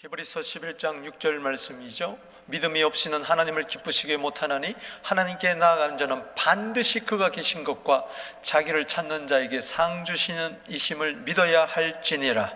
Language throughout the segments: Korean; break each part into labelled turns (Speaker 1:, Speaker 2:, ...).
Speaker 1: 히브리서 11장 6절 말씀이죠. 믿음이 없이는 하나님을 기쁘시게 못하나니 하나님께 나아가는 자는 반드시 그가 계신 것과 자기를 찾는 자에게 상 주시는 이심을 믿어야 할지니라.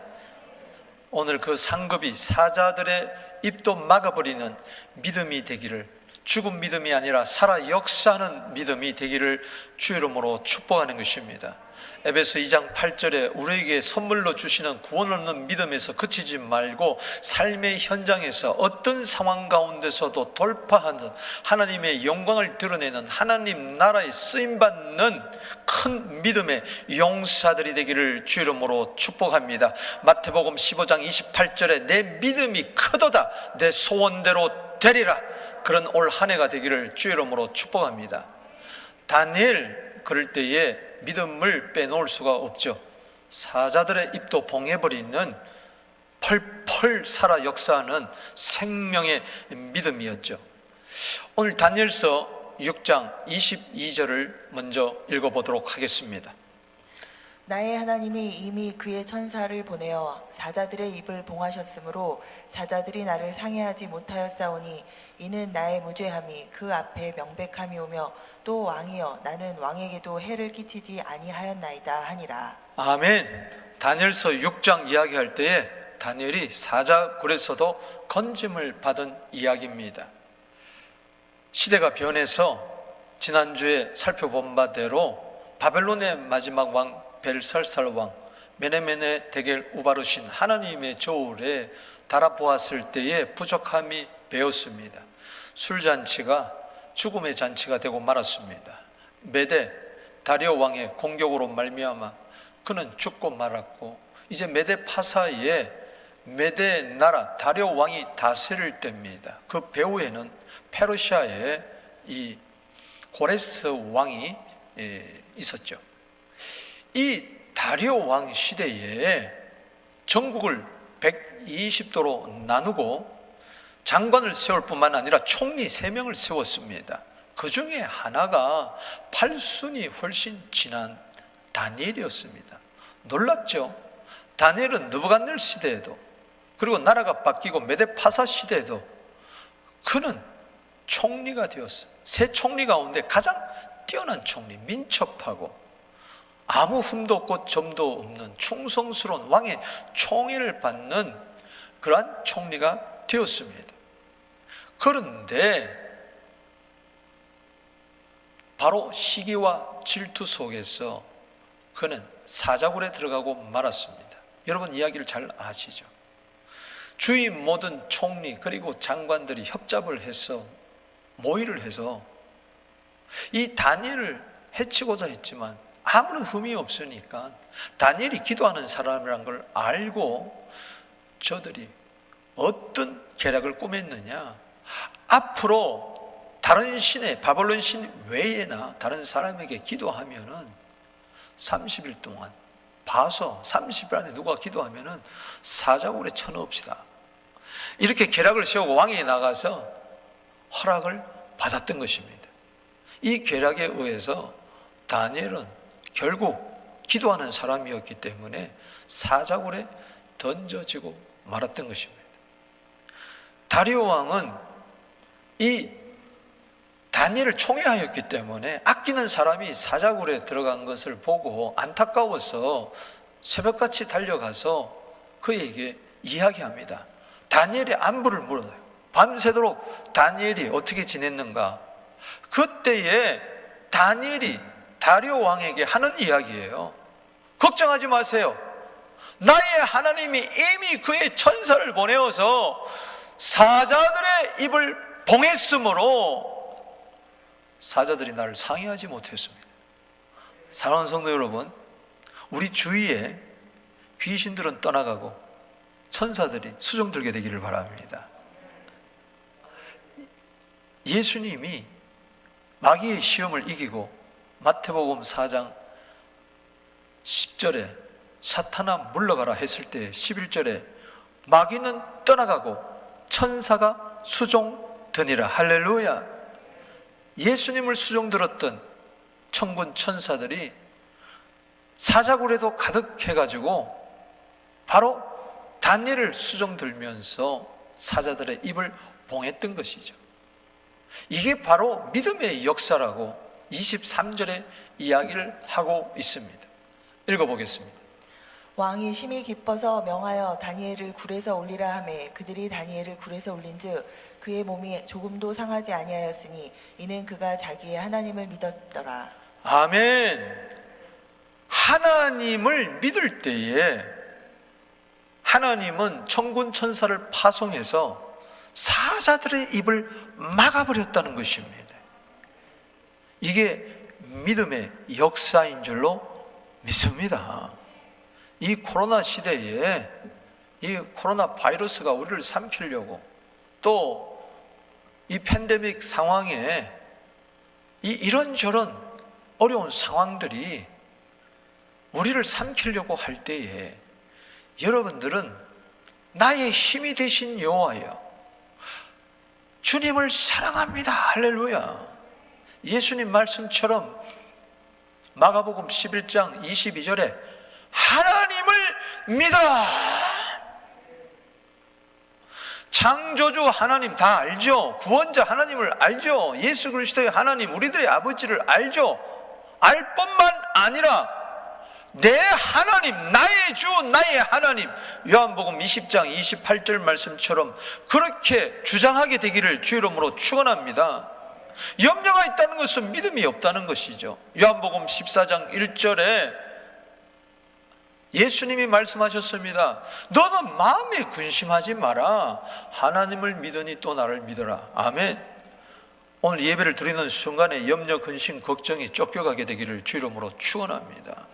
Speaker 1: 오늘 그 상급이 사자들의 입도 막아버리는 믿음이 되기를, 죽은 믿음이 아니라 살아 역사하는 믿음이 되기를 주 이름으로 축복하는 것입니다. 에베소 2장 8절에 우리에게 선물로 주시는 구원 없는 믿음에서 그치지 말고 삶의 현장에서 어떤 상황 가운데서도 돌파하는 하나님의 영광을 드러내는 하나님 나라에 쓰임받는 큰 믿음의 용사들이 되기를 주 이름으로 축복합니다. 마태복음 15장 28절에 내 믿음이 크도다 내 소원대로 되리라. 그런 올 한 해가 되기를 주 이름으로 축복합니다. 다니엘 그럴 때에 믿음을 빼놓을 수가 없죠. 사자들의 입도 봉해버리는 펄펄 살아 역사하는 생명의 믿음이었죠. 오늘 다니엘서 6장 22절을 먼저 읽어보도록 하겠습니다.
Speaker 2: 나의 하나님이 이미 그의 천사를 보내어 사자들의 입을 봉하셨으므로 사자들이 나를 상해하지 못하였사오니 이는 나의 무죄함이 그 앞에 명백함이 오며 또 왕이여 나는 왕에게도 해를 끼치지 아니하였나이다 하니라.
Speaker 1: 아멘. 다니엘서 6장 이야기할 때에 다니엘이 사자굴에서도 건짐을 받은 이야기입니다. 시대가 변해서 지난주에 살펴본 바대로 바벨론의 마지막 왕 벨살살 왕 메네메네 데겔 우바르신 하나님의 저울에 달아보았을 때에 부족함이 배었습니다. 술잔치가 죽음의 잔치가 되고 말았습니다. 메데 다리오 왕의 공격으로 말미암아 그는 죽고 말았고, 이제 메데 파사에 메데 나라 다리오 왕이 다스릴 때입니다. 그 배후에는 페르시아의 이 고레스 왕이 있었죠. 이 다리오 왕 시대에 전국을 120도로 나누고 장관을 세울 뿐만 아니라 총리 3명을 세웠습니다. 그 중에 하나가 팔순이 훨씬 지난 다니엘이었습니다. 놀랍죠? 다니엘은 느부갓네살 시대에도, 그리고 나라가 바뀌고 메데파사 시대에도 그는 총리가 되었어요. 세 총리 가운데 가장 뛰어난 총리, 민첩하고 아무 흠도 없고 점도 없는 충성스러운 왕의 총애를 받는 그러한 총리가 되었습니다. 그런데 바로 시기와 질투 속에서 그는 사자굴에 들어가고 말았습니다. 여러분 이야기를 잘 아시죠? 주위 모든 총리 그리고 장관들이 협잡을 해서 모의를 해서 이 다니엘을 해치고자 했지만 아무런 흠이 없으니까 다니엘이 기도하는 사람이란 걸 알고 저들이 어떤 계략을 꾸몄느냐, 앞으로 다른 신의 바벨론 신 외에나 다른 사람에게 기도하면은 30일 동안 봐서 30일 안에 누가 기도하면은 사자굴에 쳐넣읍시다. 이렇게 계략을 세우고 왕이 나가서 허락을 받았던 것입니다. 이 계략에 의해서 다니엘은 결국 기도하는 사람이었기 때문에 사자굴에 던져지고 말았던 것입니다. 다리오 왕은 이 다니엘을 총애하였기 때문에 아끼는 사람이 사자굴에 들어간 것을 보고 안타까워서 새벽같이 달려가서 그에게 이야기합니다. 다니엘의 안부를 물어요. 밤새도록 다니엘이 어떻게 지냈는가. 그때에 다니엘이 다리오 왕에게 하는 이야기예요. 걱정하지 마세요. 나의 하나님이 이미 그의 천사를 보내어서 사자들의 입을 봉했으므로 사자들이 나를 상해하지 못했습니다. 사랑하는 성도 여러분, 우리 주위에 귀신들은 떠나가고 천사들이 수종들게 되기를 바랍니다. 예수님이 마귀의 시험을 이기고 마태복음 4장 10절에 사탄아 물러가라 했을 때 11절에 마귀는 떠나가고 천사가 수종드니라. 할렐루야. 예수님을 수종들었던 천군 천사들이 사자굴에도 가득해가지고 바로 다니엘을 수종 들면서 사자들의 입을 봉했던 것이죠. 이게 바로 믿음의 역사라고 23절에 이야기를 하고 있습니다. 읽어보겠습니다.
Speaker 2: 왕이 심히 기뻐서 명하여 다니엘을 굴에서 올리라 하매 그들이 다니엘을 굴에서 올린즉 그의 몸이 조금도 상하지 아니하였으니 이는 그가 자기의 하나님을 믿었더라.
Speaker 1: 아멘. 하나님을 믿을 때에 하나님은 천군 천사를 파송해서 사자들의 입을 막아버렸다는 것입니다. 이게 믿음의 역사인 줄로 믿습니다. 이 코로나 시대에 이 코로나 바이러스가 우리를 삼키려고, 또 이 팬데믹 상황에 이런저런 어려운 상황들이 우리를 삼키려고 할 때에 여러분들은 나의 힘이 되신 여호와여, 주님을 사랑합니다. 할렐루야. 예수님 말씀처럼 마가복음 11장 22절에 하나님을 믿어라. 창조주 하나님 다 알죠. 구원자 하나님을 알죠. 예수 그리스도의 하나님, 우리들의 아버지를 알죠. 알 뿐만 아니라 내 하나님, 나의 주, 나의 하나님, 요한복음 20장 28절 말씀처럼 그렇게 주장하게 되기를 주 이름으로 축원합니다. 염려가 있다는 것은 믿음이 없다는 것이죠. 요한복음 14장 1절에 예수님이 말씀하셨습니다. 너는 마음에 근심하지 마라. 하나님을 믿으니 또 나를 믿어라. 아멘. 오늘 예배를 드리는 순간에 염려, 근심, 걱정이 쫓겨가게 되기를 주 이름으로 축원합니다.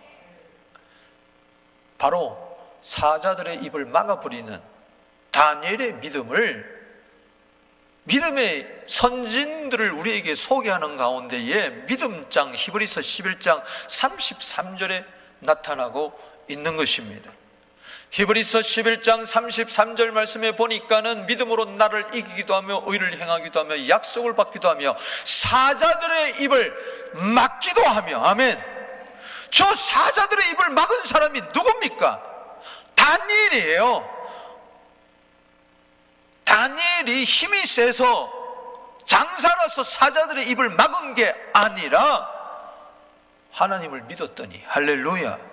Speaker 1: 바로 사자들의 입을 막아버리는 다니엘의 믿음의 선진들을 우리에게 소개하는 가운데에 믿음장 히브리서 11장 33절에 나타나고 있는 것입니다. 히브리서 11장 33절 말씀에 보니까는 믿음으로 나를 이기기도 하며 의를 행하기도 하며 약속을 받기도 하며 사자들의 입을 막기도 하며, 아멘. 저 사자들의 입을 막은 사람이 누굽니까? 다니엘이에요. 다니엘이 힘이 세서 장사라서 사자들의 입을 막은 게 아니라 하나님을 믿었더니, 할렐루야,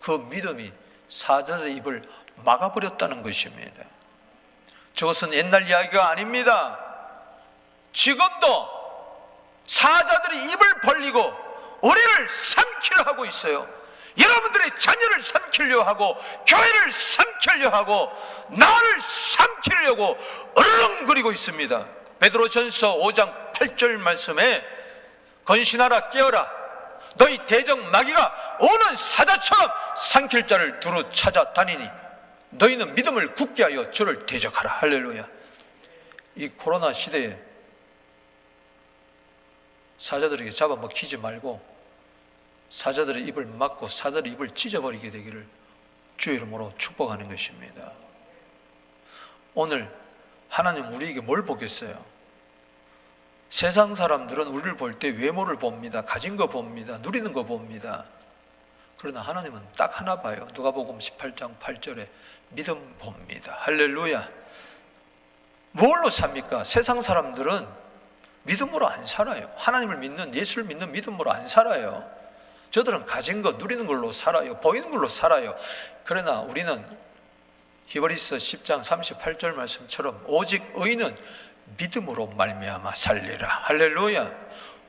Speaker 1: 그 믿음이 사자들의 입을 막아버렸다는 것입니다. 저것은 옛날 이야기가 아닙니다. 지금도 사자들이 입을 벌리고 우리를 삼키려 하고 있어요. 여러분들의 자녀를 삼키려 하고, 교회를 삼키려 하고, 나를 삼키려고 으르렁거리고 있습니다. 베드로전서 5장 8절 말씀에 건신하라, 깨어라, 너희 대적 마귀가 오는 사자처럼 삼킬 자를 두루 찾아다니니 너희는 믿음을 굳게 하여 저를 대적하라. 할렐루야. 이 코로나 시대에 사자들에게 잡아먹히지 말고 사자들의 입을 막고 사자들의 입을 찢어버리게 되기를 주의 이름으로 축복하는 것입니다. 오늘 하나님 우리에게 뭘 보겠어요? 세상 사람들은 우리를 볼 때 외모를 봅니다. 가진 거 봅니다. 누리는 거 봅니다. 그러나 하나님은 딱 하나 봐요. 누가복음 18장 8절에 믿음 봅니다. 할렐루야. 뭘로 삽니까? 세상 사람들은 믿음으로 안 살아요. 하나님을 믿는, 예수를 믿는 믿음으로 안 살아요. 저들은 가진 것, 누리는 걸로 살아요. 보이는 걸로 살아요. 그러나 우리는 히브리서 10장 38절 말씀처럼 오직 의인은 믿음으로 말미암아 살리라. 할렐루야.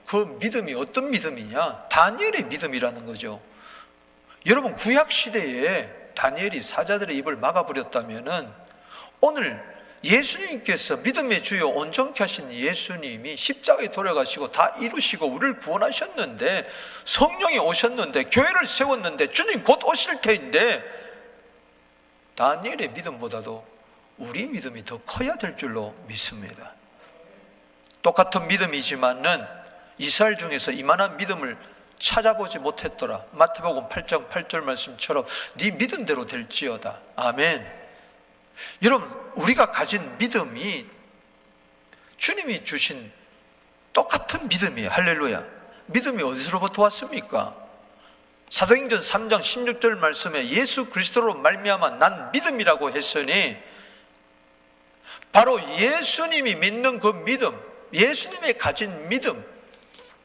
Speaker 1: 그 믿음이 어떤 믿음이냐? 다니엘의 믿음이라는 거죠. 여러분, 구약 시대에 다니엘이 사자들의 입을 막아버렸다면은 오늘 예수님께서 믿음의 주요 온전케 하신 예수님이 십자가에 돌아가시고 다 이루시고 우리를 구원하셨는데, 성령이 오셨는데, 교회를 세웠는데, 주님 곧 오실 테인데 다니엘의 믿음보다도 우리 믿음이 더 커야 될 줄로 믿습니다. 똑같은 믿음이지만은 이스라엘 중에서 이만한 믿음을 찾아보지 못했더라. 마태복음 8장 8절 말씀처럼 네 믿은 대로 될지어다. 아멘. 여러분, 우리가 가진 믿음이 주님이 주신 똑같은 믿음이에요. 할렐루야. 믿음이 어디서부터 왔습니까? 사도행전 3장 16절 말씀에 예수 그리스도로 말미암아 난 믿음이라고 했으니 바로 예수님이 믿는 그 믿음, 예수님이 가진 믿음,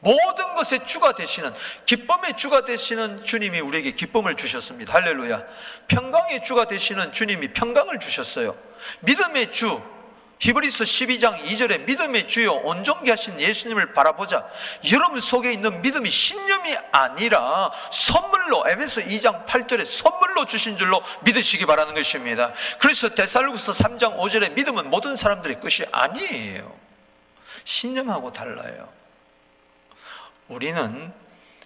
Speaker 1: 모든 것의 주가 되시는, 기쁨의 주가 되시는 주님이 우리에게 기쁨을 주셨습니다. 할렐루야. 평강의 주가 되시는 주님이 평강을 주셨어요. 믿음의 주, 히브리서 12장 2절에 믿음의 주요 온전케 하신 예수님을 바라보자. 여러분 속에 있는 믿음이 신념이 아니라 선물로, 에베소 2장 8절에 선물로 주신 줄로 믿으시기 바라는 것입니다. 그래서 데살로니가서 3장 5절에 믿음은 모든 사람들의 것이 아니에요. 신념하고 달라요. 우리는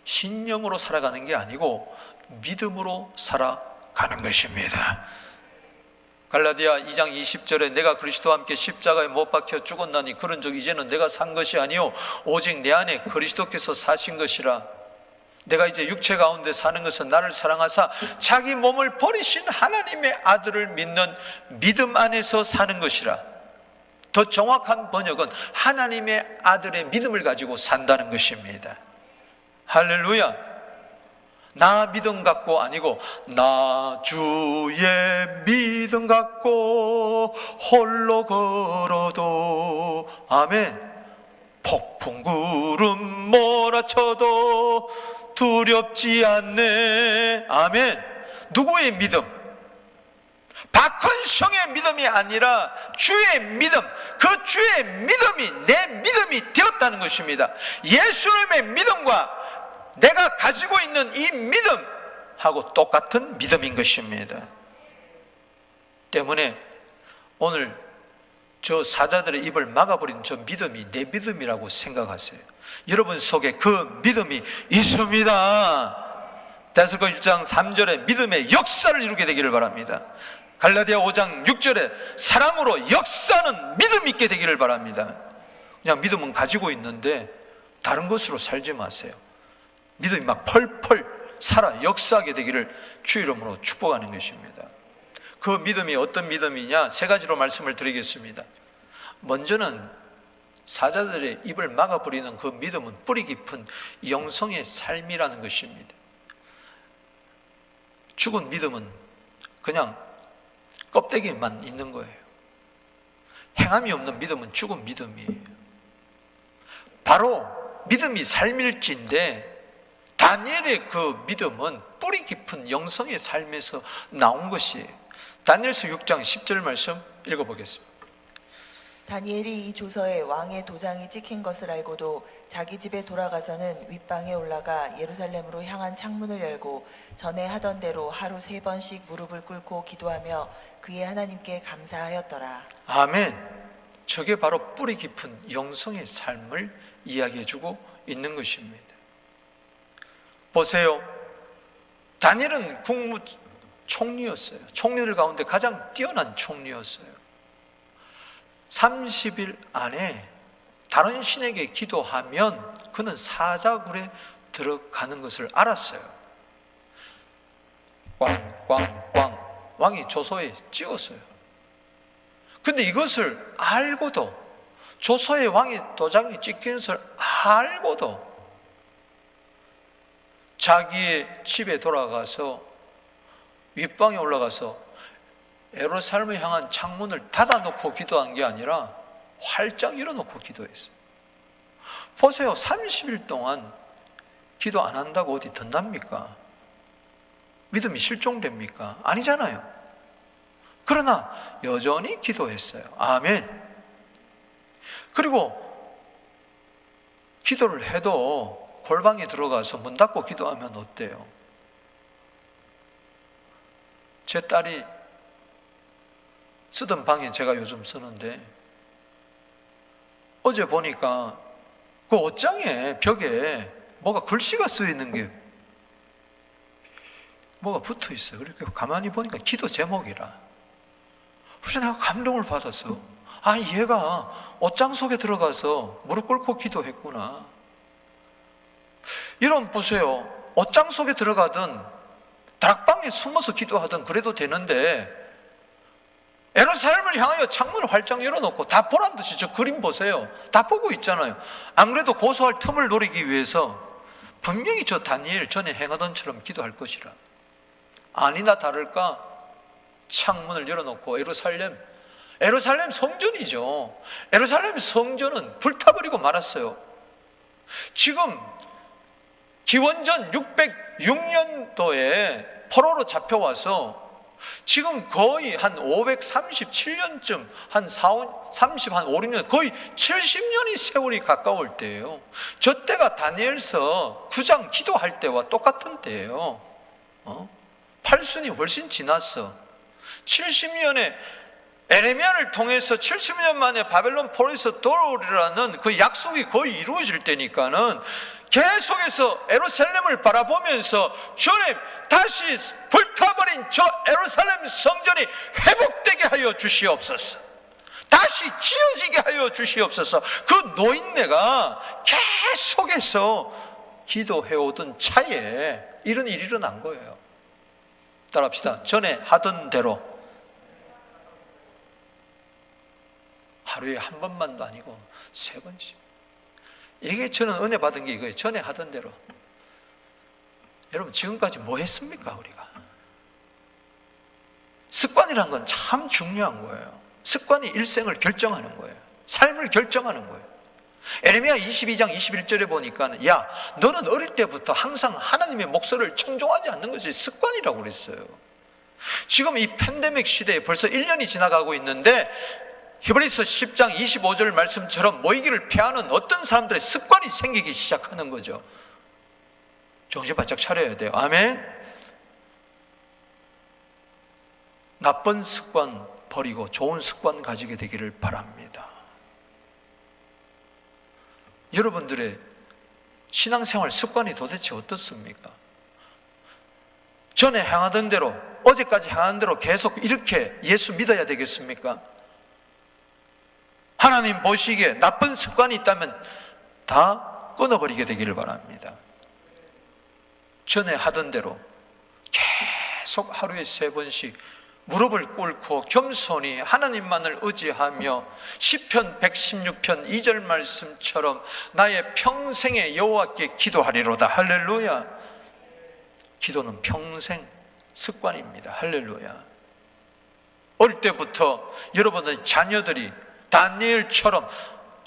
Speaker 1: 신념으로 살아가는 게 아니고 믿음으로 살아가는 것입니다. 갈라디아 2장 20절에 내가 그리스도와 함께 십자가에 못 박혀 죽었나니 그런즉 이제는 내가 산 것이 아니요 오직 내 안에 그리스도께서 사신 것이라. 내가 이제 육체 가운데 사는 것은 나를 사랑하사 자기 몸을 버리신 하나님의 아들을 믿는 믿음 안에서 사는 것이라. 더 정확한 번역은 하나님의 아들의 믿음을 가지고 산다는 것입니다. 할렐루야. 나 믿음 갖고 아니고 나 주의 믿음 갖고 홀로 걸어도 아멘. 폭풍 구름 몰아쳐도 두렵지 않네. 아멘. 누구의 믿음? 박헌성의 믿음이 아니라 주의 믿음, 그 주의 믿음이 내 믿음이 되었다는 것입니다. 예수님의 믿음과 내가 가지고 있는 이 믿음하고 똑같은 믿음인 것입니다. 때문에 오늘 저 사자들의 입을 막아버린 저 믿음이 내 믿음이라고 생각하세요. 여러분 속에 그 믿음이 있습니다. 데살로니가 1장 3절에 믿음의 역사를 이루게 되기를 바랍니다. 갈라디아 5장 6절에 사랑으로 역사는 믿음 있게 되기를 바랍니다. 그냥 믿음은 가지고 있는데 다른 것으로 살지 마세요. 믿음이 막 펄펄 살아 역사하게 되기를 주 이름으로 축복하는 것입니다. 그 믿음이 어떤 믿음이냐? 세 가지로 말씀을 드리겠습니다. 먼저는 사자들의 입을 막아버리는 그 믿음은 뿌리 깊은 영성의 삶이라는 것입니다. 죽은 믿음은 그냥 껍데기만 있는 거예요. 행함이 없는 믿음은 죽은 믿음이에요. 바로 믿음이 삶일지인데 다니엘의 그 믿음은 뿌리 깊은 영성의 삶에서 나온 것이에요. 다니엘서 6장 10절 말씀 읽어보겠습니다.
Speaker 2: 다니엘이 이 조서에 왕의 도장이 찍힌 것을 알고도 자기 집에 돌아가서는 윗방에 올라가 예루살렘으로 향한 창문을 열고 전에 하던 대로 하루 3번씩 무릎을 꿇고 기도하며 그의 하나님께 감사하였더라.
Speaker 1: 아멘. 저게 바로 뿌리 깊은 영성의 삶을 이야기해주고 있는 것입니다. 보세요. 다니엘은 국무총리였어요. 총리들 가운데 가장 뛰어난 총리였어요. 30일 안에 다른 신에게 기도하면 그는 사자굴에 들어가는 것을 알았어요. 꽝꽝꽝 왕이 조서에 찍었어요. 근데 이것을 알고도, 조서에 왕의 도장이 찍힌 것을 알고도 자기의 집에 돌아가서 윗방에 올라가서 예루살렘을 향한 창문을 닫아놓고 기도한 게 아니라 활짝 열어놓고 기도했어요. 보세요. 30일 동안 기도 안 한다고 어디 덧납니까? 믿음이 실종됩니까? 아니잖아요. 그러나 여전히 기도했어요. 아멘. 그리고 기도를 해도 골방에 들어가서 문 닫고 기도하면 어때요? 제 딸이 쓰던 방에 제가 요즘 쓰는데 어제 보니까 그 옷장에 벽에 뭐가 글씨가 쓰여있는 게 뭐가 붙어 있어요. 그렇게 가만히 보니까 기도 제목이라. 그래서 내가 감동을 받았어. 아, 얘가 옷장 속에 들어가서 무릎 꿇고 기도했구나. 이런 보세요. 옷장 속에 들어가든 다락방에 숨어서 기도하든 그래도 되는데 예루살렘을 향하여 창문을 활짝 열어놓고 다 보란 듯이 저 그림 보세요. 다 보고 있잖아요. 안 그래도 고소할 틈을 노리기 위해서 분명히 저 다니엘 전에 행하던처럼 기도할 것이라. 아니나 다를까 창문을 열어놓고 에루살렘 성전이죠. 에루살렘 성전은 불타버리고 말았어요. 지금 기원전 606년도에 포로로 잡혀와서 지금 거의 한 537년쯤 한 5, 6년 거의 70년이 세월이 가까울 때예요. 저 때가 다니엘서 9장 기도할 때와 똑같은 때예요. 팔순이 훨씬 지났어. 70년에 에레미야를 통해서 70년 만에 바벨론 포로에서 돌아오리라는 그 약속이 거의 이루어질 때니까는 계속해서 에루살렘을 바라보면서 주님, 다시 불타버린 저 에루살렘 성전이 회복되게 하여 주시옵소서. 다시 지어지게 하여 주시옵소서. 그 노인네가 계속해서 기도해오던 차에 이런 일이 일어난 거예요. 따라합시다. 전에 하던 대로. 하루에 한 번만도 아니고 3번씩. 이게 저는 은혜 받은 게 이거예요. 전에 하던 대로. 여러분, 지금까지 뭐 했습니까, 우리가? 습관이란 건 참 중요한 거예요. 습관이 일생을 결정하는 거예요. 삶을 결정하는 거예요. 에레미야 22장 21절에 보니까 야, 너는 어릴 때부터 항상 하나님의 목소리를 청종하지 않는 것이 습관이라고 그랬어요. 지금 이 팬데믹 시대에 벌써 1년이 지나가고 있는데 히브리서 10장 25절 말씀처럼 모이기를 피하는 어떤 사람들의 습관이 생기기 시작하는 거죠. 정신 바짝 차려야 돼요. 아멘. 나쁜 습관 버리고 좋은 습관 가지게 되기를 바랍니다. 여러분들의 신앙생활 습관이 도대체 어떻습니까? 전에 행하던 대로, 어제까지 행하던 대로 계속 이렇게 예수 믿어야 되겠습니까? 하나님 보시기에 나쁜 습관이 있다면 다 끊어버리게 되기를 바랍니다. 전에 하던 대로 계속 하루에 3번씩 무릎을 꿇고 겸손히 하나님만을 의지하며 시편 116편 2절 말씀처럼 나의 평생의 여호와께 기도하리로다. 할렐루야. 기도는 평생 습관입니다. 할렐루야. 어릴 때부터 여러분의 자녀들이 다니엘처럼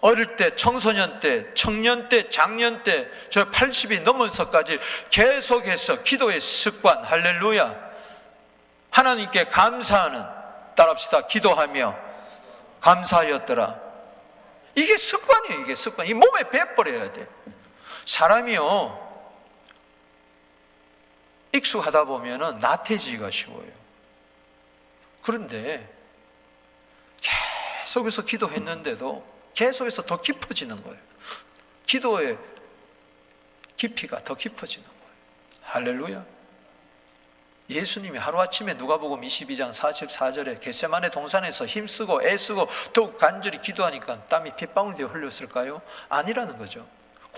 Speaker 1: 어릴 때, 청소년 때, 청년 때, 장년 때, 저 80이 넘어서까지 계속해서 기도의 습관, 할렐루야. 하나님께 감사하는, 따라합시다. 기도하며 감사하였더라. 이게 습관이에요. 이게 습관. 이 몸에 배버려야 돼. 사람이요, 익숙하다 보면은 나태해지기가 쉬워요. 그런데 계속해서 기도했는데도 계속해서 더 깊어지는 거예요. 기도의 깊이가 더 깊어지는 거예요. 할렐루야. 예수님이 하루아침에 누가복음 22장 44절에 겟세마네 동산에서 힘쓰고 애쓰고 더욱 간절히 기도하니까 땀이 핏방울 되어 흘렸을까요? 아니라는 거죠.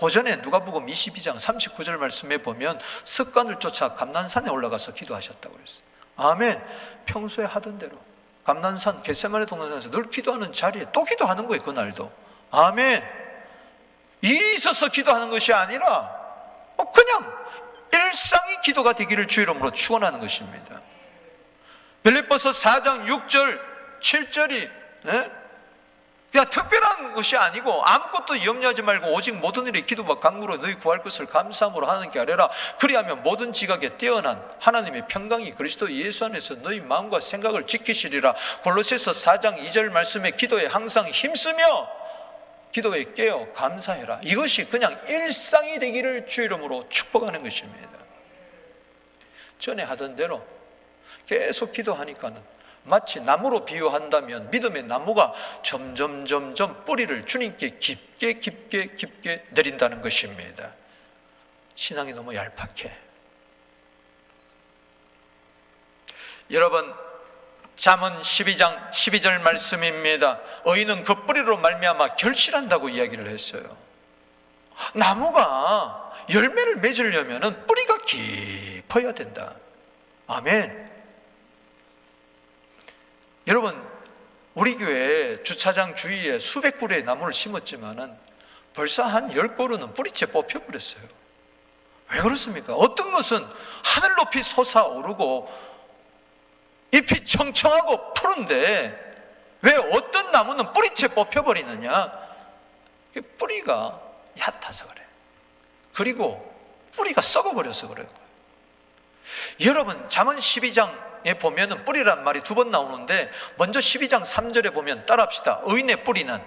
Speaker 1: 그 전에 누가복음 22장 39절 말씀에 보면 습관을 쫓아 감난산에 올라가서 기도하셨다고 그랬어요. 아멘. 평소에 하던 대로 감난산 겟세마네 동산에서 늘 기도하는 자리에 또 기도하는 거예요. 그날도. 아멘. 일이 있어서 기도하는 것이 아니라 그냥 일상이 기도가 되기를 주의 이름으로 축원하는 것입니다. 빌립보서 4장 6절 7절이 그냥 특별한 것이 아니고 아무것도 염려하지 말고 오직 모든 일에 기도와 간구로 너희 구할 것을 감사함으로 하나님께 아뢰라. 그리하면 모든 지각에 뛰어난 하나님의 평강이 그리스도 예수 안에서 너희 마음과 생각을 지키시리라. 골로새서 4장 2절 말씀에 기도에 항상 힘쓰며 기도에 깨어 감사해라. 이것이 그냥 일상이 되기를 주의 이름으로 축복하는 것입니다. 전에 하던 대로 계속 기도하니까는 마치 나무로 비유한다면 믿음의 나무가 점점 뿌리를 주님께 깊게 내린다는 것입니다. 신앙이 너무 얄팍해. 여러분, 잠언 12장 12절 말씀입니다. 의인은 그 뿌리로 말미암아 결실한다고 이야기를 했어요. 나무가 열매를 맺으려면 뿌리가 깊어야 된다. 아멘. 여러분, 우리 교회 주차장 주위에 수백 그루의 나무를 심었지만은 벌써 한 10그루는 뿌리채 뽑혀버렸어요. 왜 그렇습니까? 어떤 것은 하늘 높이 솟아오르고 잎이 청청하고 푸른데 왜 어떤 나무는 뿌리채 뽑혀버리느냐? 뿌리가 얕아서 그래. 그리고 뿌리가 썩어버려서 그래요. 여러분, 잠언 12장에 보면은 뿌리란 말이 2번 나오는데, 먼저 12장 3절에 보면 따라합시다. 의인의 뿌리는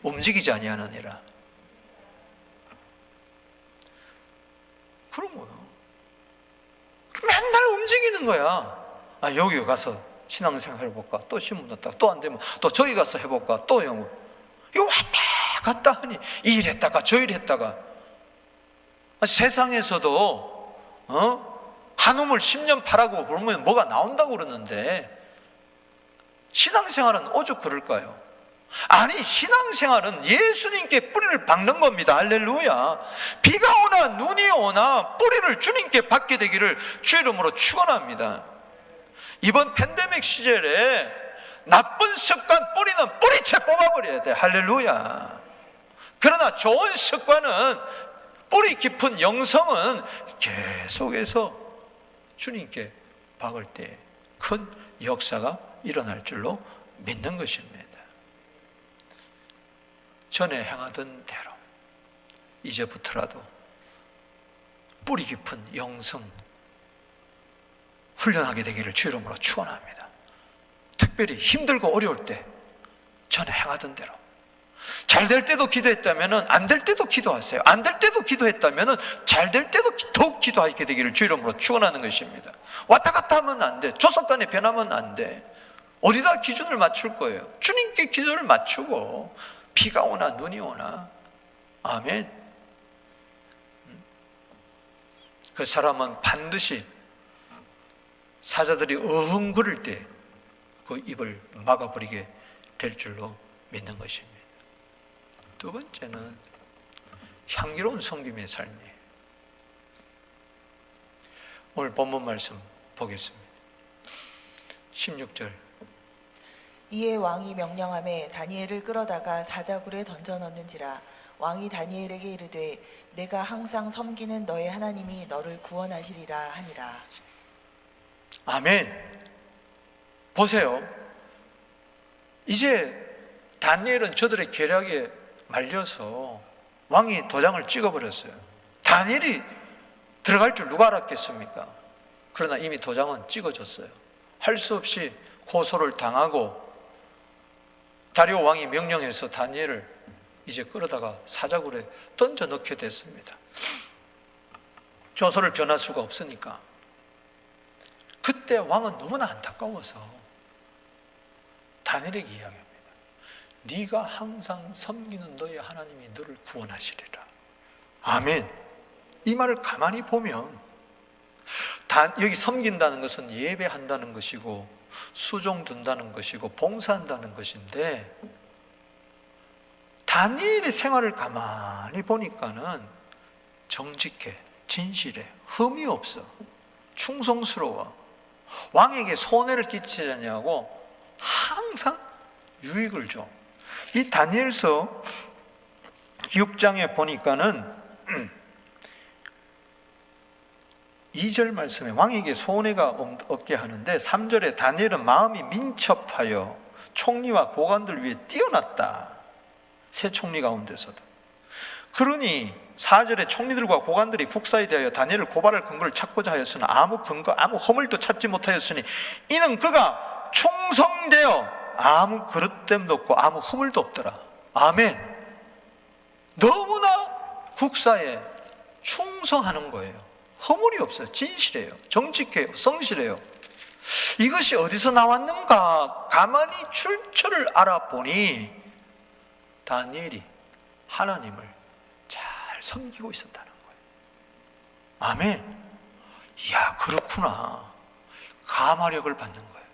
Speaker 1: 움직이지 아니하느니라. 그런 거예요. 맨날 움직이는 거야. 아, 여기 가서 신앙생활 해볼까? 또 신문 넣었다. 또 안 되면 또 저기 가서 해볼까? 또 영어. 이거 왔다 갔다 하니 이 일 했다가 저 일 했다가. 세상에서도 한 우물 10년 파라고 그러면 뭐가 나온다고 그러는데, 신앙생활은 오죽 그럴까요? 아니, 신앙생활은 예수님께 뿌리를 박는 겁니다. 할렐루야. 비가 오나 눈이 오나 뿌리를 주님께 박게 되기를 주 이름으로 축원합니다. 이번 팬데믹 시절에 나쁜 습관 뿌리는 뿌리채 뽑아버려야 돼. 할렐루야. 그러나 좋은 습관은, 뿌리 깊은 영성은 계속해서 주님께 박을 때 큰 역사가 일어날 줄로 믿는 것입니다. 전에 행하던 대로 이제부터라도 뿌리 깊은 영성 훈련하게 되기를 주 이름으로 축원합니다. 특별히 힘들고 어려울 때 전에 행하던 대로, 잘 될 때도 기도했다면 안 될 때도 기도하세요. 안 될 때도 기도했다면 잘 될 때도 더욱 기도하게 되기를 주 이름으로 축원하는 것입니다. 왔다 갔다 하면 안 돼. 조속간에 변하면 안 돼. 어디다 기준을 맞출 거예요? 주님께 기준을 맞추고, 비가 오나 눈이 오나. 아멘. 그 사람은 반드시 사자들이 어흥거릴 때 그 입을 막아버리게 될 줄로 믿는 것입니다. 두 번째는 향기로운 섬김의 삶이에요. 오늘 본문 말씀 보겠습니다. 16절.
Speaker 2: 이에 왕이 명령하매 다니엘을 끌어다가 사자굴에 던져 넣는지라. 왕이 다니엘에게 이르되 내가 항상 섬기는 너의 하나님이 너를 구원하시리라 하니라.
Speaker 1: 아멘. 보세요. 이제 다니엘은 저들의 계략에 말려서 왕이 도장을 찍어버렸어요. 다니엘이 들어갈 줄 누가 알았겠습니까? 그러나 이미 도장은 찍어졌어요. 할 수 없이 고소를 당하고, 다리오 왕이 명령해서 다니엘을 이제 끌어다가 사자굴에 던져 넣게 됐습니다. 조서를 변할 수가 없으니까. 그때 왕은 너무나 안타까워서 다니엘에게 이야기합니다. 네가 항상 섬기는 너의 하나님이 너를 구원하시리라. 아멘. 이 말을 가만히 보면, 여기 섬긴다는 것은 예배한다는 것이고 수종 둔다는 것이고 봉사한다는 것인데, 다니엘의 생활을 가만히 보니까는 정직해, 진실해, 흠이 없어, 충성스러워, 왕에게 손해를 끼치지 않냐고 항상 유익을 줘. 이 다니엘서 6장에 보니까는 2절 말씀에 왕에게 손해가 없게 하는데, 3절에 다니엘은 마음이 민첩하여 총리와 고관들 위에 뛰어났다. 세 총리 가운데서도. 그러니 4절에 총리들과 고관들이 국사에 대하여 다니엘을 고발할 근거를 찾고자 하였으나 아무 근거, 아무 허물도 찾지 못하였으니 이는 그가 충성되어 아무 그릇됨도 없고 아무 허물도 없더라. 아멘. 너무나 국사에 충성하는 거예요. 허물이 없어요. 진실해요. 정직해요. 성실해요. 이것이 어디서 나왔는가 가만히 출처를 알아보니 다니엘이 하나님을 잘 섬기고 있었다는 거예요. 아멘. 이야, 그렇구나. 가마력을 받는 거예요.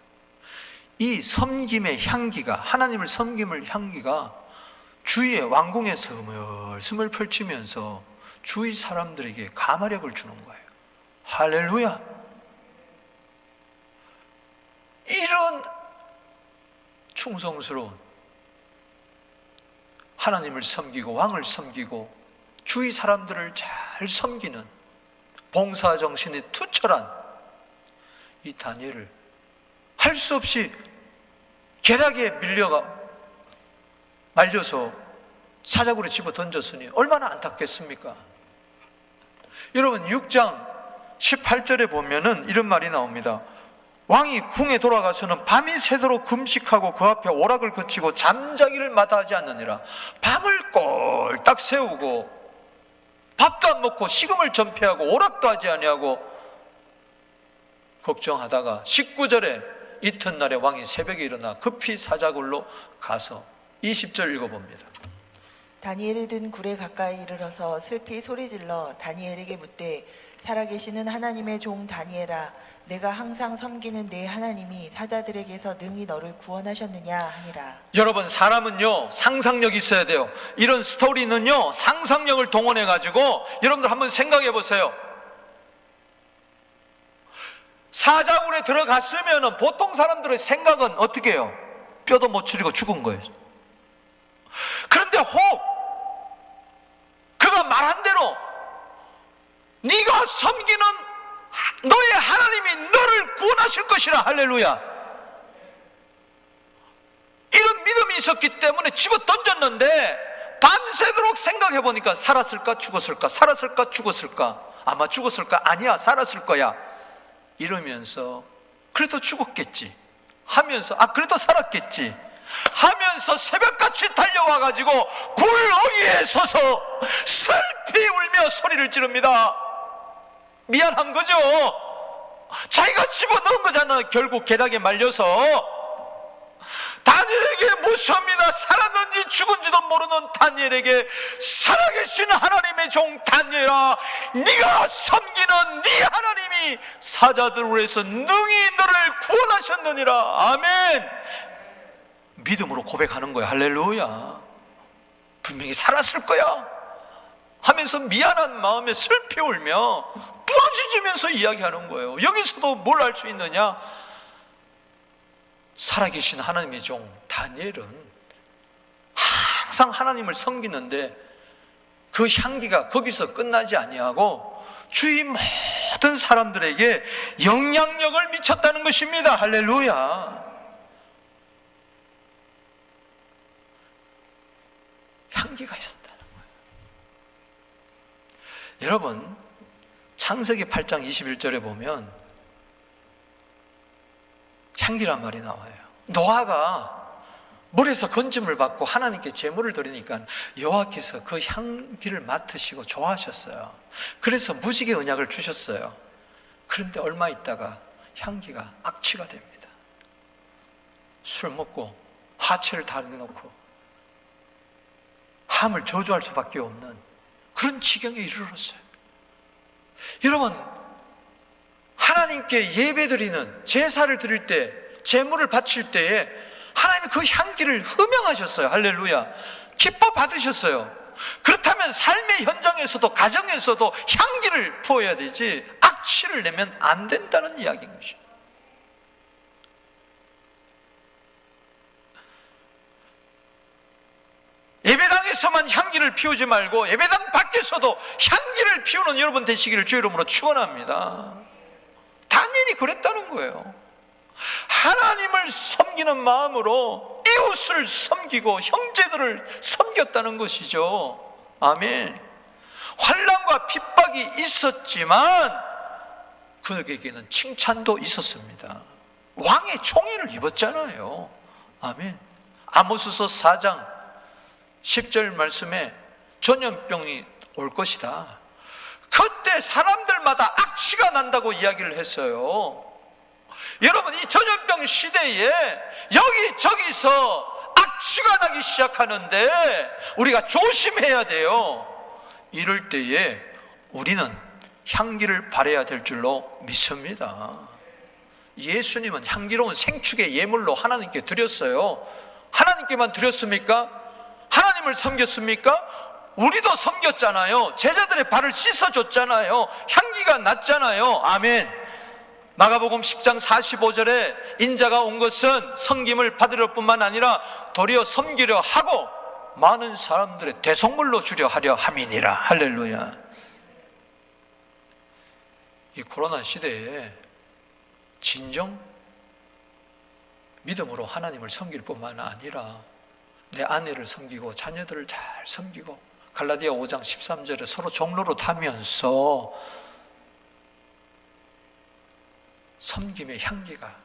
Speaker 1: 이 섬김의 향기가, 하나님을 섬김을 향기가 주위의 왕궁에 스물스물 펼치면서 주위 사람들에게 가마력을 주는 거예요. 할렐루야. 이런 충성스러운, 하나님을 섬기고 왕을 섬기고 주위 사람들을 잘 섬기는 봉사정신이 투철한 이 다니엘을 할 수 없이 계략에 말려서 사자굴에 집어 던졌으니 얼마나 안타깝겠습니까? 여러분 6장 18절에 보면은 이런 말이 나옵니다. 왕이 궁에 돌아가서는 밤이 새도록 금식하고 그 앞에 오락을 거치고 잠자기를 마다하지 않느니라. 밤을 꼴딱 세우고 밥도 안 먹고 식음을 전폐하고 오락도 하지 아니하고 걱정하다가 19절에 이튿날에 왕이 새벽에 일어나 급히 사자굴로 가서 20절 읽어봅니다.
Speaker 2: 다니엘이 든 굴에 가까이 이르러서 슬피 소리질러 다니엘에게 묻되 살아계시는 하나님의 종 다니엘아, 내가 항상 섬기는 내 하나님이 사자들에게서 능히 너를 구원하셨느냐 하니라.
Speaker 1: 여러분, 사람은요 상상력이 있어야 돼요. 이런 스토리는요 상상력을 동원해 가지고 여러분들 한번 생각해 보세요. 사자굴에 들어갔으면 보통 사람들의 생각은 어떻게 해요? 뼈도 못 추리고 죽은 거예요. 그런데 혹 그가 말한 대로 네가 섬기는 너의 하나님이 너를 구원하실 것이라. 할렐루야. 이런 믿음이 있었기 때문에 집어 던졌는데 밤새도록 생각해 보니까 살았을까 죽었을까, 살았을까 죽었을까, 아마 죽었을까, 아니야 살았을 거야 이러면서 그래도 죽었겠지 하면서 그래도 살았겠지 하면서 새벽같이 달려와가지고 굴어귀에 서서 슬피 울며 소리를 지릅니다. 미안한 거죠. 자기가 집어넣은 거잖아. 결국 계략에 말려서 다니엘에게 묻습니다. 살았는지 죽은지도 모르는 다니엘에게 살아계신 하나님의 종 다니엘아, 네가 섬기는 네 하나님이 사자들에서 능히 너를 구원하셨느니라. 아멘. 믿음으로 고백하는 거야. 할렐루야. 분명히 살았을 거야 하면서 미안한 마음에 슬피 울며 부러지면서 이야기하는 거예요. 여기서도 뭘 알 수 있느냐? 살아계신 하나님의 종 다니엘은 항상 하나님을 섬기는데 그 향기가 거기서 끝나지 아니하고 주위 모든 사람들에게 영향력을 미쳤다는 것입니다. 할렐루야. 향기가 있었다는 거예요. 여러분, 창세기 8장 21절에 보면 향기란 말이 나와요. 노아가 물에서 건짐을 받고 하나님께 제물을 드리니까 여호와께서 그 향기를 맡으시고 좋아하셨어요. 그래서 무지개 언약을 주셨어요. 그런데 얼마 있다가 향기가 악취가 됩니다. 술 먹고 하체를 달려놓고 함을 저주할 수밖에 없는 그런 지경에 이르렀어요. 여러분, 하나님께 예배드리는 제사를 드릴 때, 제물을 바칠 때에 하나님이 그 향기를 흠명하셨어요. 할렐루야. 기뻐 받으셨어요. 그렇다면 삶의 현장에서도 가정에서도 향기를 부어야 되지 악취를 내면 안 된다는 이야기인 것이죠. 예배당에서만 향기를 피우지 말고 예배당 밖에서도 향기를 피우는 여러분 되시기를 주의 이름으로 축원합니다. 다니엘이 그랬다는 거예요. 하나님을 섬기는 마음으로 이웃을 섬기고 형제들을 섬겼다는 것이죠. 아멘. 환난과 핍박이 있었지만 그에게는 칭찬도 있었습니다. 왕의 총애를 입었잖아요. 아멘. 아모스서 4장 10절 말씀에 전염병이 올 것이다. 그때 사람들마다 악취가 난다고 이야기를 했어요. 여러분, 이 전염병 시대에 여기저기서 악취가 나기 시작하는데 우리가 조심해야 돼요. 이럴 때에 우리는 향기를 발해야 될 줄로 믿습니다. 예수님은 향기로운 생축의 예물로 하나님께 드렸어요. 하나님께만 드렸습니까? 하나님을 섬겼습니까? 우리도 섬겼잖아요. 제자들의 발을 씻어줬잖아요. 향기가 났잖아요. 아멘. 마가복음 10장 45절에 인자가 온 것은 섬김을 받으려 뿐만 아니라 도리어 섬기려 하고 많은 사람들의 대속물로 주려 하려 함이니라. 할렐루야. 이 코로나 시대에 진정 믿음으로 하나님을 섬길 뿐만 아니라 내 아내를 섬기고 자녀들을 잘 섬기고 갈라디아 5장 13절에 서로 종로로 타면서 섬김의 향기가,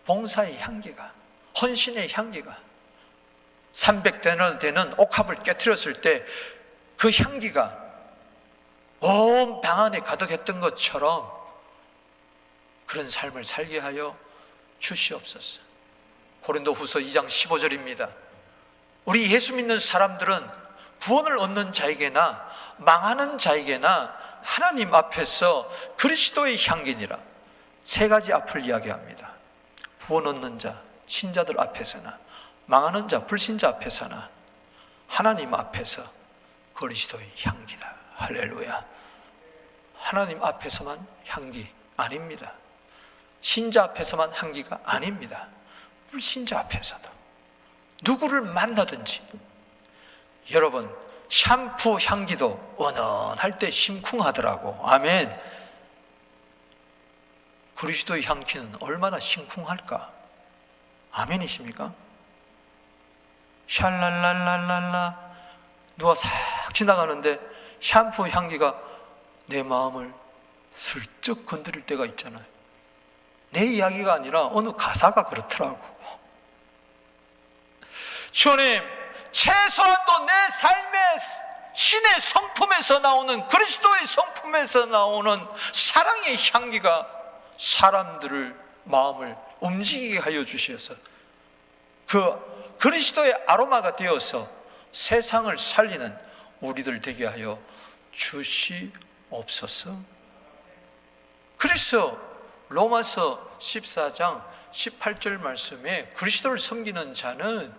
Speaker 1: 봉사의 향기가, 헌신의 향기가 300대나 되는 옥합을 깨트렸을 때 그 향기가 온 방 안에 가득했던 것처럼 그런 삶을 살게 하여 주시옵소서. 고린도후서 2장 15절입니다. 우리 예수 믿는 사람들은 구원을 얻는 자에게나 망하는 자에게나 하나님 앞에서 그리스도의 향기니라. 세 가지 앞을 이야기합니다. 구원 얻는 자, 신자들 앞에서나 망하는 자, 불신자 앞에서나 하나님 앞에서 그리스도의 향기다. 할렐루야. 하나님 앞에서만 향기 아닙니다. 신자 앞에서만 향기가 아닙니다. 불신자 앞에서도 누구를 만나든지 여러분 샴푸 향기도 은은할 때 심쿵하더라고. 아멘. 그리스도의 향기는 얼마나 심쿵할까? 아멘이십니까? 샬랄랄랄랄라 누가 싹 지나가는데 샴푸 향기가 내 마음을 슬쩍 건드릴 때가 있잖아요. 내 이야기가 아니라 어느 가사가 그렇더라고. 주님, 최소한도 내 삶의 신의 성품에서 나오는, 그리스도의 성품에서 나오는 사랑의 향기가 사람들을 마음을 움직이게 하여 주셔서 그 그리스도의 아로마가 되어서 세상을 살리는 우리들 되게 하여 주시옵소서. 그래서 로마서 14장 18절 말씀에 그리스도를 섬기는 자는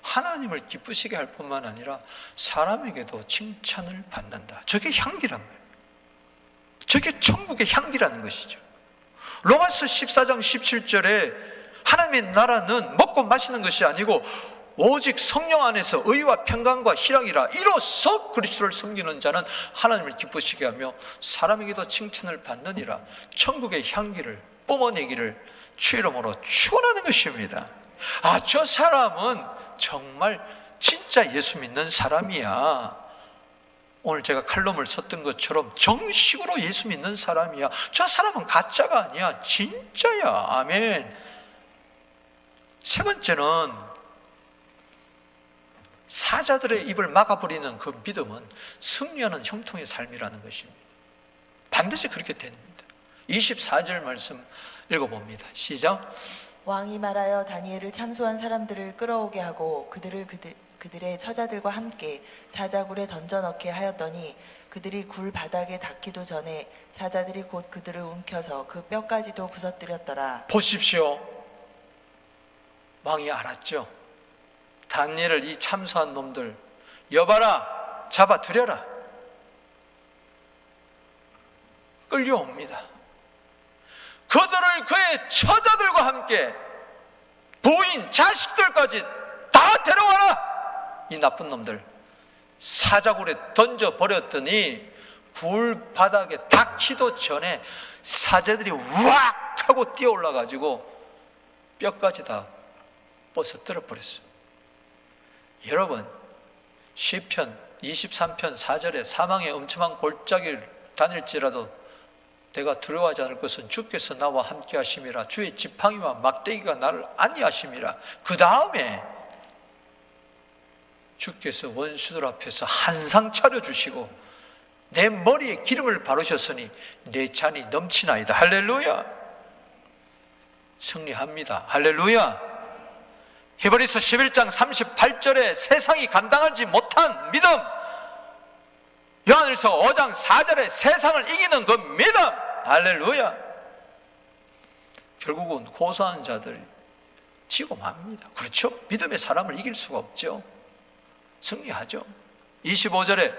Speaker 1: 하나님을 기쁘시게 할 뿐만 아니라 사람에게도 칭찬을 받는다. 저게 향기란 말이에요. 저게 천국의 향기라는 것이죠. 로마서 14장 17절에 하나님의 나라는 먹고 마시는 것이 아니고 오직 성령 안에서 의와 평강과 희락이라. 이로써 그리스도를 섬기는 자는 하나님을 기쁘시게 하며 사람에게도 칭찬을 받느니라. 천국의 향기를 뿜어내기를 주 이름으로 축원하는 것입니다. 아, 저 사람은 정말 진짜 예수 믿는 사람이야. 오늘 제가 칼럼을 썼던 것처럼 정식으로 예수 믿는 사람이야. 저 사람은 가짜가 아니야. 진짜야. 아멘. 세 번째는 사자들의 입을 막아버리는 그 믿음은 승리하는 형통의 삶이라는 것입니다. 반드시 그렇게 됩니다. 24절 말씀 읽어봅니다. 시작.
Speaker 2: 왕이 말하여 다니엘을 참소한 사람들을 끌어오게 하고 그들의 처자들과 함께 사자굴에 던져넣게 하였더니 그들이 굴 바닥에 닿기도 전에 사자들이 곧 그들을 움켜서 그 뼈까지도 부서뜨렸더라.
Speaker 1: 보십시오. 왕이 알았죠. 다니엘을 이 참소한 놈들 여봐라, 잡아들여라. 끌려옵니다. 그들을 그의 처자들과 함께 부인, 자식들까지 다 데려와라. 이 나쁜 놈들 사자굴에 던져버렸더니 굴 바닥에 닿기도 전에 사자들이 우악 하고 뛰어올라가지고 뼈까지 다 벗어뜨려 버렸어요. 여러분, 시편 23편 4절에 사망의 엄청난 골짜기를 다닐지라도 내가 두려워하지 않을 것은 주께서 나와 함께 하심이라. 주의 지팡이와 막대기가 나를 안위하심이라. 그 다음에 주께서 원수들 앞에서 한상 차려주시고 내 머리에 기름을 바르셨으니 내 잔이 넘치나이다. 할렐루야. 승리합니다. 할렐루야. 히브리서 11장 38절에 세상이 감당하지 못한 믿음, 요한일서 5장 4절에 세상을 이기는 그 믿음. 할렐루야. 결국은 고소한 자들이 지고 맙니다. 그렇죠? 믿음의 사람을 이길 수가 없죠. 승리하죠. 25절에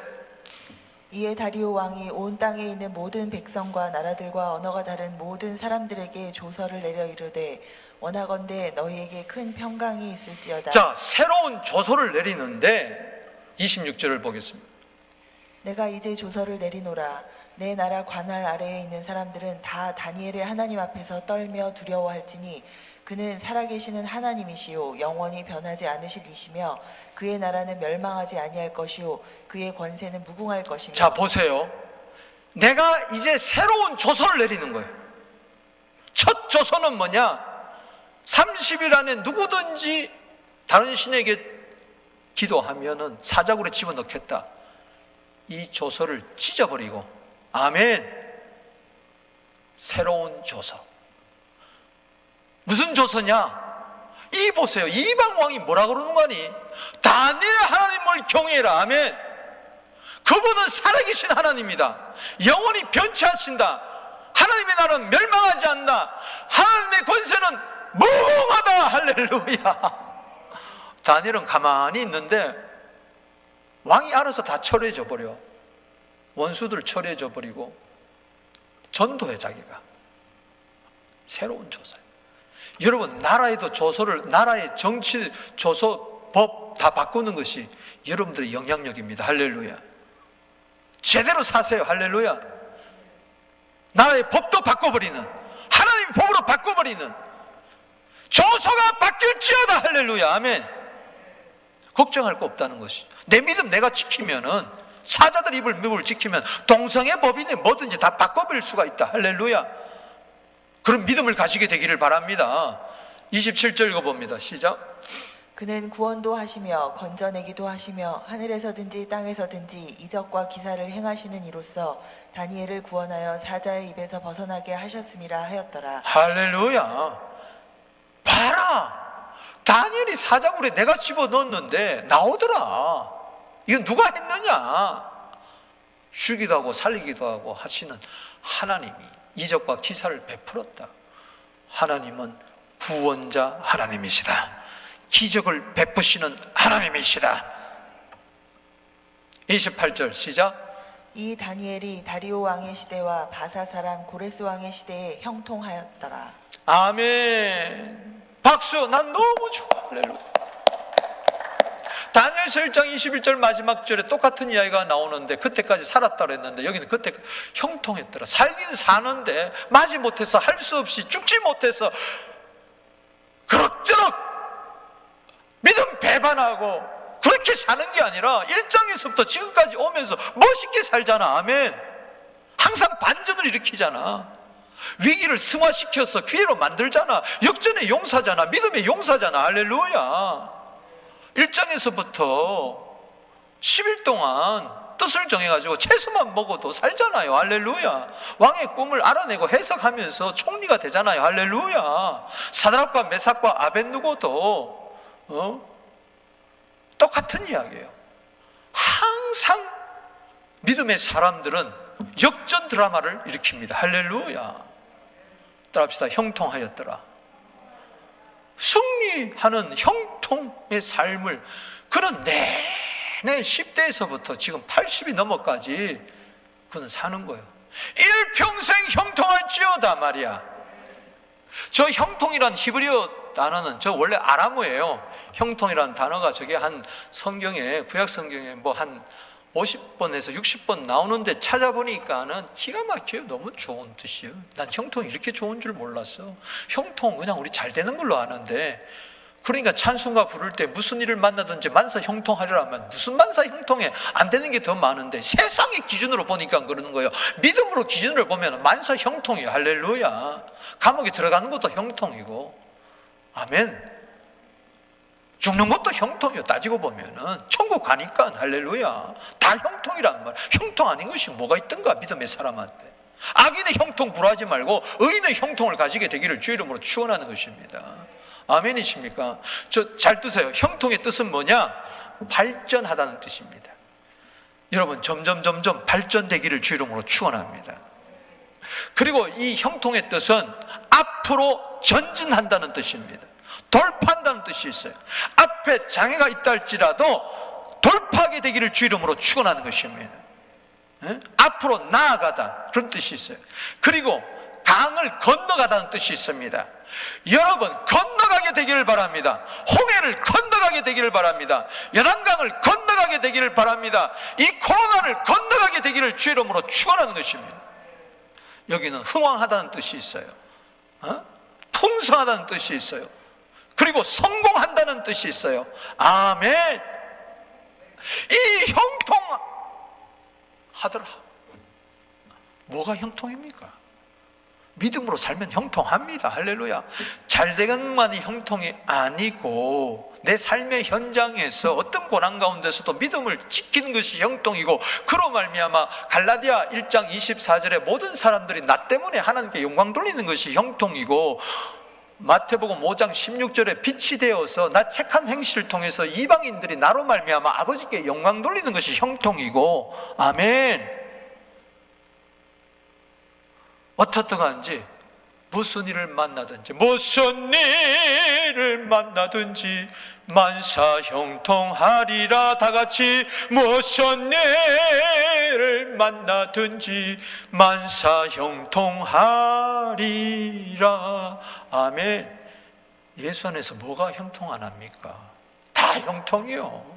Speaker 2: 이에 다리오 왕이 온 땅에 있는 모든 백성과 나라들과 언어가 다른 모든 사람들에게 조서를 내려 이르되 원하건대 너희에게 큰 평강이 있을지어다.
Speaker 1: 자, 새로운 조서를 내리는데 26절을 보겠습니다.
Speaker 2: 내가 이제 조서를 내리노라. 내 나라 관할 아래에 있는 사람들은 다 다니엘의 하나님 앞에서 떨며 두려워할지니 그는 살아계시는 하나님이시요 영원히 변하지 않으실 이시며 그의 나라는 멸망하지 아니할 것이요 그의 권세는 무궁할 것이며.
Speaker 1: 자, 보세요. 내가 이제 새로운 조서를 내리는 거예요. 첫 조서는 뭐냐? 30일 안에 누구든지 다른 신에게 기도하면은 사자굴에 집어넣겠다. 이 조서를 찢어버리고, 아멘. 새로운 조서. 무슨 조서냐? 이 보세요. 이방 왕이 뭐라 그러는 거니? 다니엘 하나님을 경외해라. 아멘. 그분은 살아계신 하나님이다. 영원히 변치 않으신다. 하나님의 나라는 멸망하지 않는다. 하나님의 권세는 무궁하다. 할렐루야. 다니엘은 가만히 있는데 왕이 알아서 다 처리해줘 버려. 원수들 처리해줘 버리고 전도해 자기가. 새로운 조서예요. 여러분, 나라에도 조서를, 나라의 정치, 조서, 법 다 바꾸는 것이 여러분들의 영향력입니다. 할렐루야. 제대로 사세요. 할렐루야. 나라의 법도 바꿔버리는, 하나님 법으로 바꿔버리는 조서가 바뀔지어다. 할렐루야. 아멘. 걱정할 거 없다는 것이, 내 믿음 내가 지키면은, 사자들 입을 믿음을 지키면 동성애 법이네 뭐든지 다 바꿔버릴 수가 있다. 할렐루야. 그런 믿음을 가지게 되기를 바랍니다. 27절 읽어봅니다. 시작.
Speaker 2: 그는 구원도 하시며 건져내기도 하시며 하늘에서든지 땅에서든지 이적과 기사를 행하시는 이로써 다니엘을 구원하여 사자의 입에서 벗어나게 하셨음이라 하였더라.
Speaker 1: 할렐루야. 봐라, 다니엘이 사자굴에 내가 집어넣었는데 나오더라. 이건 누가 했느냐? 죽이기도 하고 살리기도 하고 하시는 하나님이 이적과 기사를 베풀었다. 하나님은 구원자 하나님이시다. 기적을 베푸시는 하나님이시다. 28절 시작.
Speaker 2: 이 다니엘이 다리오 왕의 시대와 바사 사람 고레스 왕의 시대에 형통하였더라.
Speaker 1: 아멘. 박수. 난 너무 좋아. 할렐루야. 다니엘서 1장 21절 마지막 절에 똑같은 이야기가 나오는데, 그때까지 살았다 그랬는데 여기는 그때 형통했더라. 살긴 사는데 맞이 못해서, 할 수 없이, 죽지 못해서 그럭저럭 믿음 배반하고 그렇게 사는 게 아니라 1장에서부터 지금까지 오면서 멋있게 살잖아. 아멘. 항상 반전을 일으키잖아. 위기를 승화시켜서 기회로 만들잖아. 역전의 용사잖아. 믿음의 용사잖아. 할렐루야. 1장에서부터 10일 동안 뜻을 정해가지고 채소만 먹어도 살잖아요. 할렐루야. 왕의 꿈을 알아내고 해석하면서 총리가 되잖아요. 할렐루야. 사드락과 메삭과 아벳느고도 똑같은 이야기예요. 항상 믿음의 사람들은 역전 드라마를 일으킵니다. 할렐루야. 따라합시다. 형통하였더라. 승리하는 형통의 삶을 그는 내내 10대에서부터 지금 80이 넘어까지 그는 사는 거예요. 일평생 형통할지어다 말이야. 저 형통이란 히브리어 단어는 저 원래 아람어예요. 형통이란 단어가 저게 한 성경에, 구약 성경에 뭐 한 50번에서 60번 나오는데 찾아보니까는 기가 막혀요. 너무 좋은 뜻이에요. 난 형통이 이렇게 좋은 줄 몰랐어. 형통 그냥 우리 잘 되는 걸로 아는데, 그러니까 찬송가 부를 때 무슨 일을 만나든지 만사 형통하리라 하면 무슨 만사 형통해? 안 되는 게 더 많은데 세상의 기준으로 보니까 그러는 거예요. 믿음으로 기준을 보면 만사 형통이에요. 할렐루야. 감옥에 들어가는 것도 형통이고, 아멘. 죽는 것도 형통이에요. 따지고 보면은 천국 가니까. 할렐루야. 다 형통이란 말. 형통 아닌 것이 뭐가 있던가, 믿음의 사람한테. 악인의 형통 구하지 말고 의인의 형통을 가지게 되기를 주의 이름으로 축원하는 것입니다. 아멘이십니까? 저 잘 뜨세요. 형통의 뜻은 뭐냐? 발전하다는 뜻입니다. 여러분, 점점 발전되기를 주의 이름으로 축원합니다. 그리고 이 형통의 뜻은 앞으로 전진한다는 뜻입니다. 돌파한다는 뜻이 있어요. 앞에 장애가 있다 할지라도 돌파하게 되기를 주 이름으로 축원하는 것입니다. 앞으로 나아가다, 그런 뜻이 있어요. 그리고 강을 건너가다는 뜻이 있습니다. 여러분 건너가게 되기를 바랍니다. 홍해를 건너가게 되기를 바랍니다. 요단강을 건너가게 되기를 바랍니다. 이 코로나를 건너가게 되기를 주 이름으로 축원하는 것입니다. 여기는 흥왕하다는 뜻이 있어요. 풍성하다는 뜻이 있어요. 그리고 성공한다는 뜻이 있어요. 아멘. 이 형통하더라. 뭐가 형통입니까? 믿음으로 살면 형통합니다. 할렐루야. 잘되건만이 형통이 아니고 내 삶의 현장에서 어떤 고난 가운데서도 믿음을 지키는 것이 형통이고, 그로 말미암아 갈라디아 1장 24절에 모든 사람들이 나 때문에 하나님께 영광 돌리는 것이 형통이고, 마태복음 5장 16절에 빛이 되어서 나 착한 행실을 통해서 이방인들이 나로 말미암아 아버지께 영광 돌리는 것이 형통이고, 아멘. 어떻든지 무슨 일을 만나든지 만사 형통하리라. 다 같이 무슨 일을 만나든지 만사 형통하리라. 아멘. 예수 안에서 뭐가 형통 안 합니까? 다 형통이요.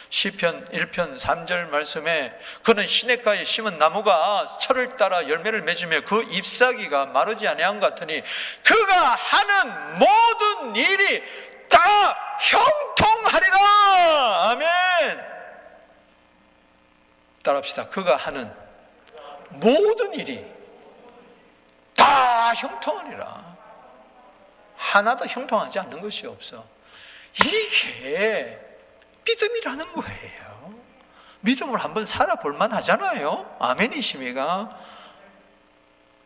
Speaker 1: 시편 1편 3절 말씀에 그는 시냇가에 심은 나무가 철을 따라 열매를 맺으며 그 잎사귀가 마르지 아니한 것 같으니 그가 하는 모든 일이 다 형통하리라. 아멘. 따라합시다. 그가 하는 모든 일이 다 형통하리라. 하나도 형통하지 않는 것이 없어. 이게 믿음이라는 거예요. 믿음을 한번 살아볼 만하잖아요. 아멘이십니까?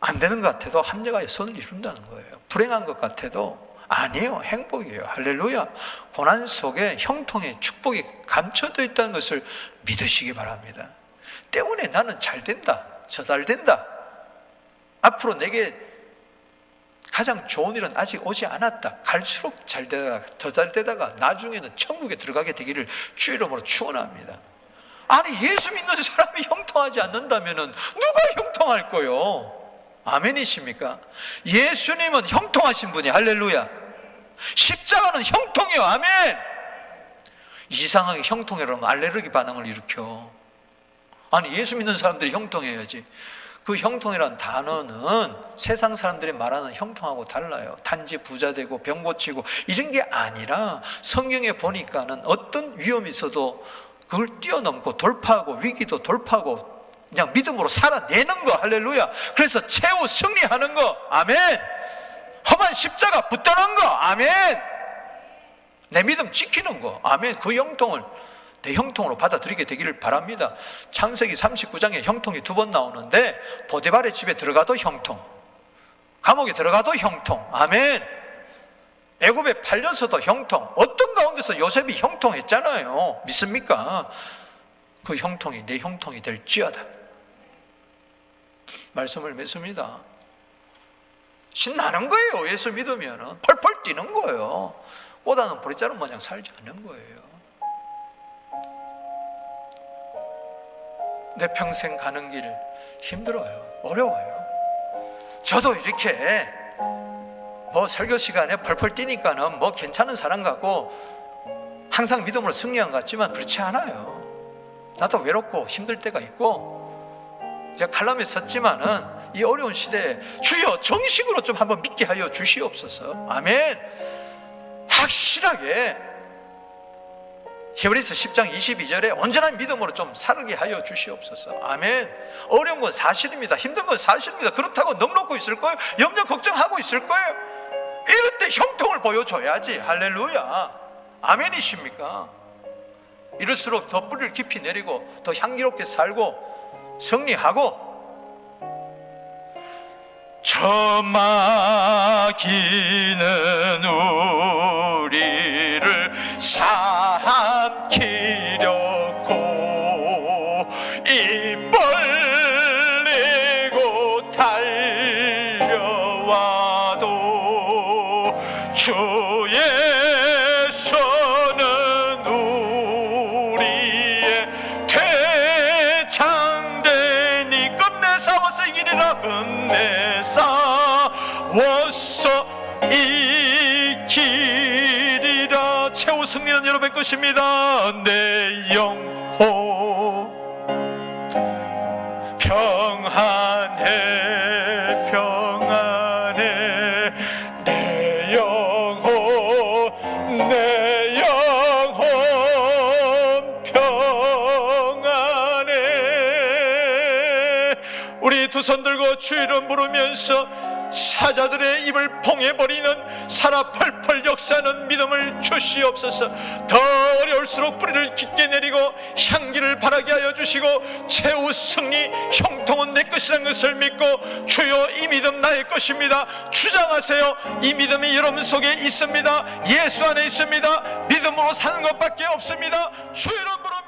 Speaker 1: 안 되는 것 같아도 합력하여 선을 이룬다는 거예요. 불행한 것 같아도 아니에요. 행복이에요. 할렐루야. 고난 속에 형통의 축복이 감춰져 있다는 것을 믿으시기 바랍니다. 때문에 나는 잘 된다, 저 잘 된다, 앞으로 내게 가장 좋은 일은 아직 오지 않았다, 갈수록 잘 되다가 더 잘 되다가 나중에는 천국에 들어가게 되기를 주 이름으로 축원합니다. 아니 예수 믿는 사람이 형통하지 않는다면 누가 형통할 거요? 아멘이십니까? 예수님은 형통하신 분이, 할렐루야. 십자가는 형통이요. 아멘. 이상하게 형통이라면 알레르기 반응을 일으켜. 아니 예수 믿는 사람들이 형통해야지. 그 형통이라는 단어는 세상 사람들이 말하는 형통하고 달라요. 단지 부자 되고 병 고치고 이런 게 아니라, 성경에 보니까는 어떤 위험이 있어도 그걸 뛰어넘고 돌파하고 위기도 돌파하고 그냥 믿음으로 살아내는 거. 할렐루야. 그래서 최후 승리하는 거. 아멘. 험한 십자가 붙드는 거. 아멘. 내 믿음 지키는 거. 아멘. 그 형통을 내 형통으로 받아들이게 되기를 바랍니다. 창세기 39장에 형통이 2번 나오는데, 보디발의 집에 들어가도 형통, 감옥에 들어가도 형통. 아멘. 애굽에 팔려서도 형통, 어떤 가운데서 요셉이 형통했잖아요. 믿습니까? 그 형통이 내 형통이 될지어다. 말씀을 맺습니다. 신나는 거예요. 예수 믿으면 펄펄 뛰는 거예요. 보다는 보리자루 마냥 살지 않는 거예요. 내 평생 가는 길 힘들어요. 어려워요. 저도 이렇게 뭐 설교 시간에 펄펄 뛰니까는 뭐 괜찮은 사람 같고 항상 믿음으로 승리한 것 같지만 그렇지 않아요. 나도 외롭고 힘들 때가 있고, 제가 칼럼에 썼지만은 이 어려운 시대에 주여 정식으로 좀 한번 믿게 하여 주시옵소서. 아멘. 확실하게 히브리서 10장 22절에 온전한 믿음으로 좀 살게 하여 주시옵소서. 아멘. 어려운 건 사실입니다. 힘든 건 사실입니다. 그렇다고 넉넉고 있을 거예요? 염려 걱정하고 있을 거예요? 이럴 때 형통을 보여줘야지. 할렐루야. 아멘이십니까? 이럴수록 더 뿌리를 깊이 내리고 더 향기롭게 살고 승리하고, 저 마귀는 우리를 삼키려고 입 벌리고 달려와도 주의 손은 우리의 대장되니 끝내 싸워서 이기리라. 끝내 이 길이라. 최후 승리는 여러분의 것입니다. 내 영혼 평안해 평안해. 내 영혼 내 영혼 평안해. 우리 두 손 들고 주 이름 부르면서 사자들의 입을 봉해버리는 살아 펄펄 역사하는 믿음을 주시옵소서. 더 어려울수록 뿌리를 깊게 내리고 향기를 바라게 하여 주시고, 최후 승리 형통은 내 것이라는 것을 믿고, 주여 이 믿음 나의 것입니다 주장하세요. 이 믿음이 여러분 속에 있습니다. 예수 안에 있습니다. 믿음으로 사는 것밖에 없습니다. 주 이름 부르